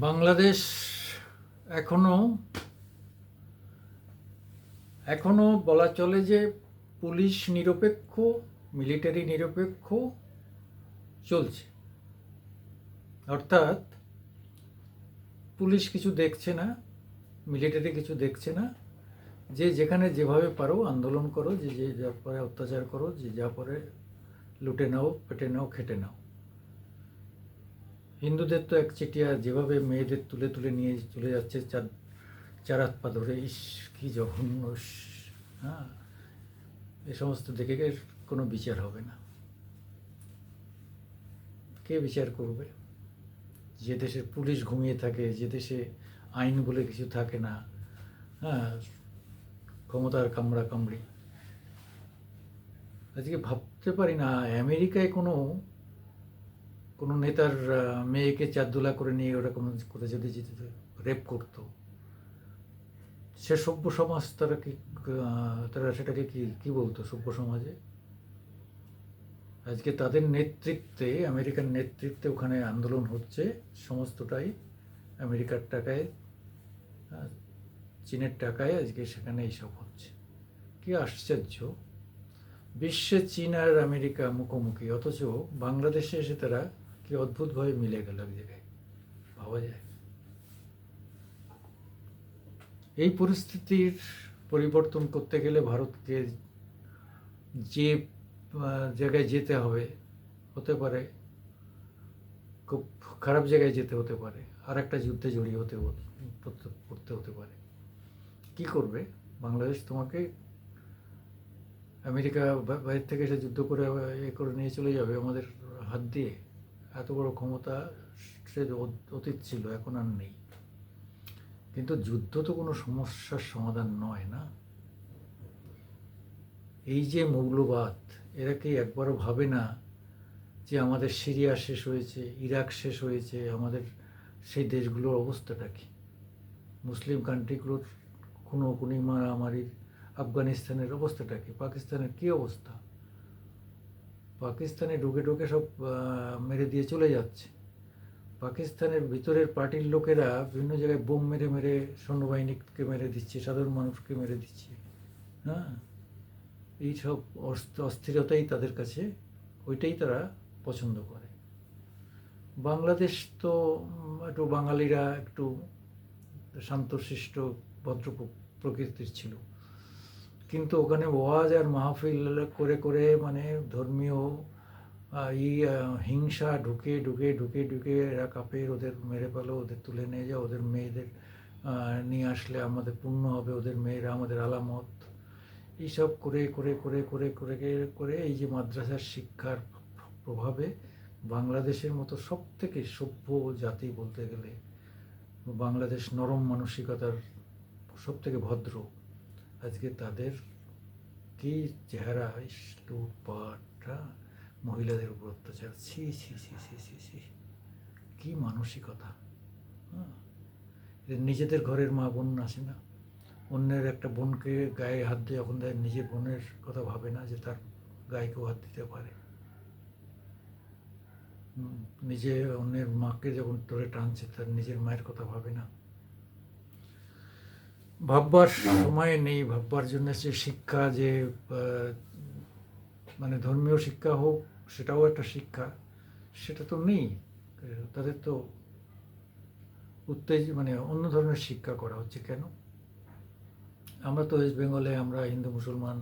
বাংলাদেশ এখনো এখনো বলা চলে যে পুলিশ নিরপেক্ষ, মিলিটারি নিরপেক্ষ চলছে। অর্থাৎ পুলিশ কিছু দেখছে না, মিলিটারি কিছু দেখছে না, যে যেখানে যেভাবে পারো আন্দোলন করো, যে যে যা পারে অত্যাচার করো, যে যা পারে লুটে নাও, পেটে নাও, খেটে নাও। হিন্দুদের তো একচেটিয়া যেভাবে মেয়েদের তুলে তুলে নিয়ে চলে যাচ্ছে চার চার হাত পা ধরে, ইস কি জঘন্য! ইস! হ্যাঁ, এ সমস্ত দেখে কোনো বিচার হবে না। কে বিচার করবে? যে দেশের পুলিশ ঘুমিয়ে থাকে, যে দেশে আইন বলে কিছু থাকে না, হ্যাঁ, ক্ষমতার কামড়া কামড়ি। আজকে ভাবতে পারি না আমেরিকায় কোনো কোনো নেতার মেয়েকে চারদোলা করে নিয়ে ওরকম করে যদি রেপ করতো, সে সভ্য সমাজ তারা কি তারা সেটাকে কি কি বলতো সভ্য সমাজে? আজকে তাদের নেতৃত্বে, আমেরিকার নেতৃত্বে ওখানে আন্দোলন হচ্ছে, সমস্তটাই আমেরিকার টাকায়, আহ, চীনের টাকায় আজকে সেখানে এইসব হচ্ছে। কি আশ্চর্য! বিশ্বে চীন আর আমেরিকা মুখোমুখি, অথচ বাংলাদেশে এসে তারা কি অদ্ভুতভাবে মিলে গেল এক জায়গায়, ভাবা যায়? এই পরিস্থিতির পরিবর্তন করতে গেলে ভারতকে যে জায়গায় যেতে হবে, হতে পারে খুব খারাপ জায়গায় যেতে হতে পারে, আর একটা যুদ্ধে জড়িয়ে পড়তে হতে পারে। কি করবে বাংলাদেশ? তোমাকে আমেরিকা বাইরে থেকে এসে যুদ্ধ করে এ করে নিয়ে চলে যাবে আমাদের হাত দিয়ে? এত বড় ক্ষমতা সে অতীত ছিল, এখন আর নেই। কিন্তু যুদ্ধ তো কোনো সমস্যার সমাধান নয় না। এই যে মৌলবাদ, এরা কি একবারও ভাবে না যে আমাদের সিরিয়া শেষ হয়েছে, ইরাক শেষ হয়েছে, আমাদের সেই দেশগুলোর অবস্থাটা কি? মুসলিম কান্ট্রিগুলোর খুনোখুনি, মারামারির, আফগানিস্তানের অবস্থাটা কি? পাকিস্তানের কী অবস্থা? পাকিস্তানে ঢুকে ঢুকে সব মেরে দিয়ে চলে যাচ্ছে। পাকিস্তানের ভিতরের পার্টির লোকেরা বিভিন্ন জায়গায় বোম মেরে মেরে সৈন্যবাহিনীকে মেরে দিচ্ছে, সাধারণ মানুষকে মেরে দিচ্ছে। হ্যাঁ, এইসব অস্থিরতাই তাদের কাছে, ওইটাই তারা পছন্দ করে। বাংলাদেশ তো একটু বাঙালিরা একটু শান্তশিষ্ট, ভদ্র প্রকৃতির ছিল, কিন্তু ওখানে ওয়াজ আর মাহফিল করে করে মানে ধর্মীয় হিংসা ঢুকে ঢুকে ঢুকে ঢুকে এরা কাপের, ওদের মেরে পেলো, ওদের তুলে নিয়ে যাও, ওদের মেয়েদের নিয়ে আসলে আমাদের পুণ্য হবে, ওদের মেয়েরা আমাদের আলামত। এইসব করে করে করে করে করে করে এই যে মাদ্রাসার শিক্ষার প্রভাবে বাংলাদেশের মতো সব থেকে সভ্য জাতি বলতে গেলে, বাংলাদেশ নরম মানসিকতার সব থেকে ভদ্র, আজকে তাদের কি চেহারা! লুটপাট, মহিলাদের উপর অত্যাচার, ছি ছি ছি ছি ছি ছি! কি মানসিকতা! হ্যাঁ, নিজেদের ঘরের মা বোন আসে না, অন্যের একটা বোনকে গায়ে হাত দিয়ে যখন দেয়, নিজের বোনের কথা ভাবে না যে তার গায়ে কেউ হাত দিতে পারে। নিজে অন্যের মাকে যখন ধরে টানছে, তার নিজের মায়ের কথা ভাবে না। ভাববার সময় নেই, ভাববার জন্য সে শিক্ষা, যে মানে ধর্মীয় শিক্ষা হোক, সেটাও একটা শিক্ষা, সেটা তো নেই। তাদের তো মানে অন্য ধরনের শিক্ষা করা হচ্ছে কেন? আমরা তো ওয়েস্ট বেঙ্গলে আমরা হিন্দু মুসলমান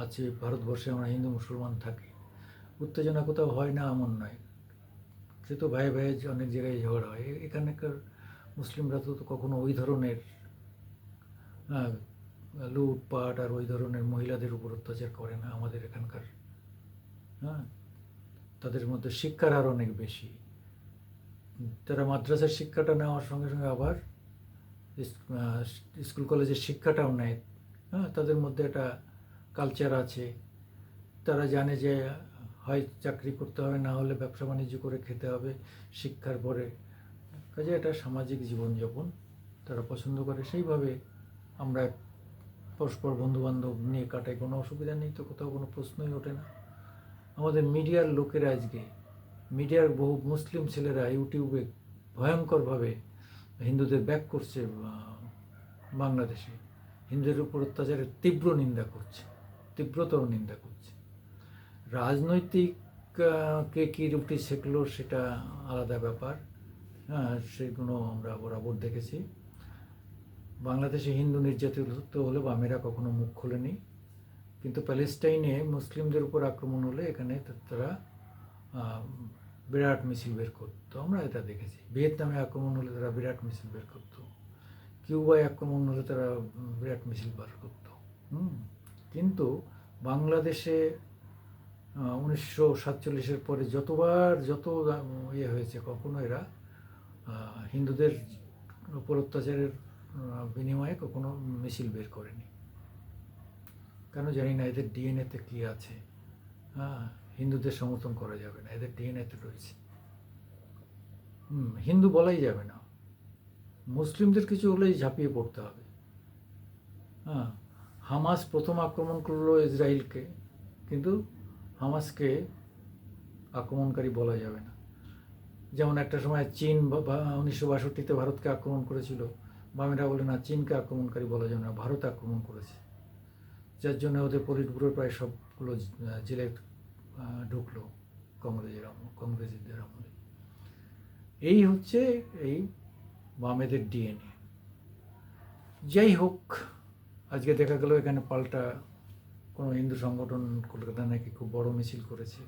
আছি, ভারতবর্ষে আমরা হিন্দু মুসলমান থাকি, উত্তেজনা কোথাও হয় না এমন নয়। সে তো ভাই ভাই অনেক জায়গায় ঝগড়া হয়। এখানকার মুসলিমরা তো কখনো ওই ধরনের লুটপাট আর ওই ধরনের মহিলাদের উপর অত্যাচার করে না আমাদের এখানকার। হ্যাঁ, তাদের মধ্যে শিক্ষার হার অনেক বেশি। তারা মাদ্রাসার শিক্ষাটা নেওয়ার সঙ্গে সঙ্গে আবার স্কুল কলেজের শিক্ষাটাও নেয়। হ্যাঁ, তাদের মধ্যে একটা কালচার আছে। তারা জানে যে হয় চাকরি করতে হবে, না হলে ব্যবসা বাণিজ্য করে খেতে হবে শিক্ষার পরে। কাজে এটা সামাজিক জীবনযাপন তারা পছন্দ করে। সেইভাবে আমরা পরস্পর বন্ধুবান্ধব নিয়ে কাটাই, কোনো অসুবিধা নেই, তো কোথাও কোনো প্রশ্নই ওঠে না। আমাদের মিডিয়ার লোকেরা আজকে, মিডিয়ার বহু মুসলিম ছেলেরা ইউটিউবে ভয়ঙ্করভাবে হিন্দুদের ব্যাক করছে বাংলাদেশে, হিন্দুদের উপর অত্যাচারের তীব্র নিন্দা করছে, তীব্রতর নিন্দা করছে। রাজনৈতিক কে কী রুটি শেখলো সেটা আলাদা ব্যাপার, হ্যাঁ, সেগুলো আমরা বরাবর দেখেছি। বাংলাদেশে হিন্দু নির্যাতিত হলে বামেরা কখনো মুখ খোলেনি, কিন্তু প্যালেস্টাইনে মুসলিমদের উপর আক্রমণ হলে এখানে তারা বিরাট মিছিল বের করতো, আমরা এটা দেখেছি। ভিয়েতনামে আক্রমণ হলে তারা বিরাট মিছিল বের করতো, কিউবায় আক্রমণ হলে তারা বিরাট মিছিল বের করতো। কিন্তু বাংলাদেশে 1947-এর পরে যত ইয়ে হয়েছে, কখনো এরা হিন্দুদের উপর অত্যাচারের বিনিময়ে কখনো মিছিল বের করেনি। কেন জানি না, এদের ডিএনএতে কী আছে। হ্যাঁ, হিন্দুদের সমর্থন করা যাবে না, এদের ডিএনএতে রয়েছে। হিন্দু বলাই যাবে না, মুসলিমদের কিছু হলেই ঝাঁপিয়ে পড়তে হবে। হ্যাঁ, হামাস প্রথম আক্রমণ করলো ইসরায়েলকে, কিন্তু হামাসকে আক্রমণকারী বলা যাবে না। যেমন একটা সময় চীন 1962-তে ভারতকে আক্রমণ করেছিল, বামেরা বলে না, চীনকে আক্রমণকারী বলা যাবে না, ভারত আক্রমণ করেছে, যার জন্য ওদের পলিটব্যুরোর প্রায় সবগুলো জেলে ঢুকলো কংগ্রেসীদের আমলে। এই হচ্ছে এই বামেদের ডিএনএ। যাই হোক, আজকে দেখা গেল এখানে পাল্টা কোনো হিন্দু সংগঠন কলকাতা নাকি খুব বড় মিছিল করেছে।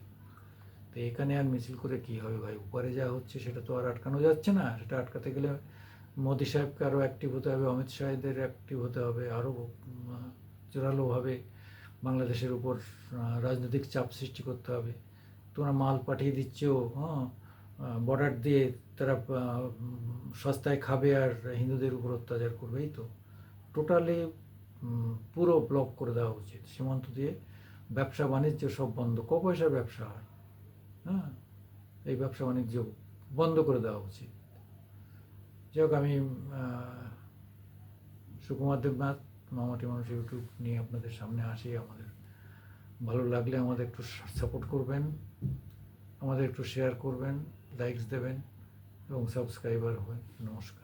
তো এখানে আর মিছিল করে কী হবে ভাই? উপরে যা হচ্ছে সেটা তো আর আটকানো যাচ্ছে না। সেটা আটকাতে গেলে মোদি সাহেবকে আরও অ্যাক্টিভ হতে হবে, অমিত শাহেদের অ্যাক্টিভ হতে হবে, আরও জোরালোভাবে বাংলাদেশের উপর রাজনৈতিক চাপ সৃষ্টি করতে হবে। তোমরা মাল পাঠিয়ে দিচ্ছ, হ্যাঁ, বর্ডার দিয়ে তারা সস্তায় খাবে আর হিন্দুদের উপর অত্যাচার করবে, এই তো। টোটালি পুরো ব্লক করে দেওয়া উচিত, সীমান্ত দিয়ে ব্যবসা বাণিজ্য সব বন্ধ। ক পয়সার ব্যবসা হয়, হ্যাঁ, এই ব্যবসা বাণিজ্য বন্ধ করে দেওয়া উচিত। যাই হোক, আমি সুকুমার দেবনাথ, মামাটি মানুষ ইউটিউব নিয়ে আপনাদের সামনে আসি। আমাদের ভালো লাগলে আমাদের একটু সাপোর্ট করবেন, আমাদের একটু শেয়ার করবেন, লাইকস দেবেন এবং সাবস্ক্রাইবার হবেন। নমস্কার।